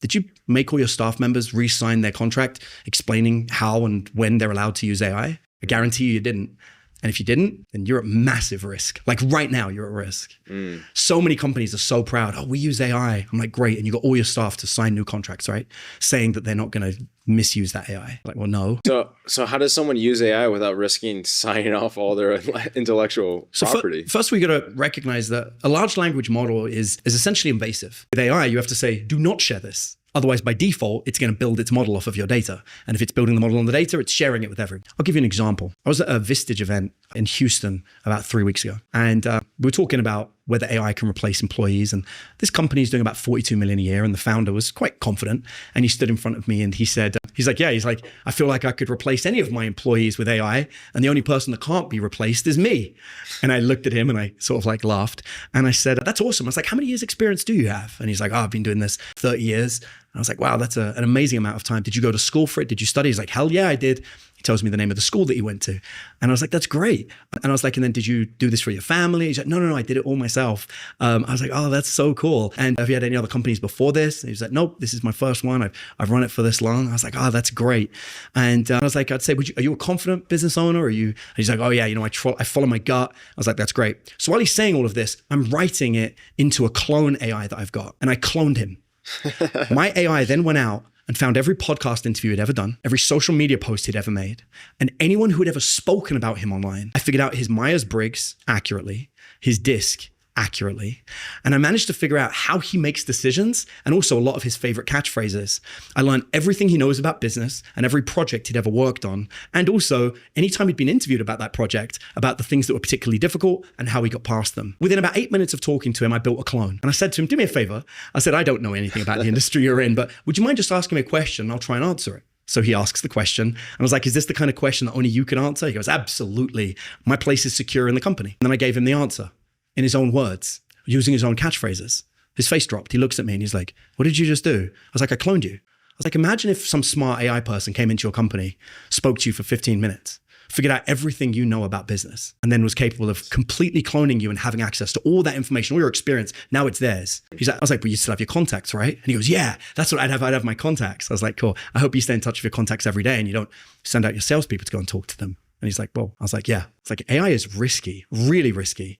Did you make all your staff members re-sign their contract explaining how and when they're allowed to use AI? I guarantee you didn't. And if you didn't, then you're at massive risk. Like right now, you're at risk. So many companies are so proud. Oh, we use AI. I'm like, great. And you got all your staff to sign new contracts, right? Saying that they're not going to misuse that AI. Like, well, no. So how does someone use AI without risking signing off all their intellectual property? First, we got to recognize that a large language model is essentially invasive. With AI, you have to say, do not share this. Otherwise, by default, it's going to build its model off of your data. And if it's building the model on the data, it's sharing it with everyone. I'll give you an example. I was at a Vistage event in Houston about 3 weeks ago. And we were talking about whether AI can replace employees. And this company is doing about 42 million a year. And the founder was quite confident. And he stood in front of me and he said, he's like, I feel like I could replace any of my employees with AI. And the only person that can't be replaced is me. And I looked at him and I sort of like laughed. And I said, that's awesome. I was like, how many years experience do you have? And he's like, I've been doing this 30 years. And I was like, wow, that's an amazing amount of time. Did you go to school for it? Did you study? He's like, hell yeah, I did. He tells me the name of the school that he went to. And I was like, that's great. And I was like, and then did you do this for your family? He's like, no, I did it all myself. I was like, oh, that's so cool. And have you had any other companies before this? And he was like, nope, this is my first one. I've run it for this long. I was like, oh, that's great. And I was like, I'd say, are you a confident business owner? And he's like, oh yeah, I follow my gut. I was like, that's great. So while he's saying all of this, I'm writing it into a clone AI that I've got. And I cloned him. My AI then went out and found every podcast interview he'd ever done, every social media post he'd ever made, and anyone who had ever spoken about him online. I figured out his Myers-Briggs accurately, his DISC accurately, and I managed to figure out how he makes decisions and also a lot of his favorite catchphrases. I learned everything he knows about business and every project he'd ever worked on, and also anytime he'd been interviewed about that project, about the things that were particularly difficult and how he got past them. Within about 8 minutes of talking to him, I built a clone. And I said to him, do me a favor. I said, I don't know anything about the industry you're in, but would you mind just asking me a question and I'll try and answer it? So he asks the question, and I was like, is this the kind of question that only you can answer? He goes, absolutely. My place is secure in the company. And then I gave him the answer in his own words, using his own catchphrases. His face dropped. He looks at me and he's like, what did you just do? I was like, I cloned you. I was like, imagine if some smart AI person came into your company, spoke to you for 15 minutes, figured out everything you know about business, and then was capable of completely cloning you and having access to all that information, all your experience. Now it's theirs. I was like, but you still have your contacts, right? And he goes, yeah, that's what I'd have my contacts. I was like, cool. I hope you stay in touch with your contacts every day and you don't send out your salespeople to go and talk to them. And he's like, well, I was like, yeah. It's like AI is risky, really risky.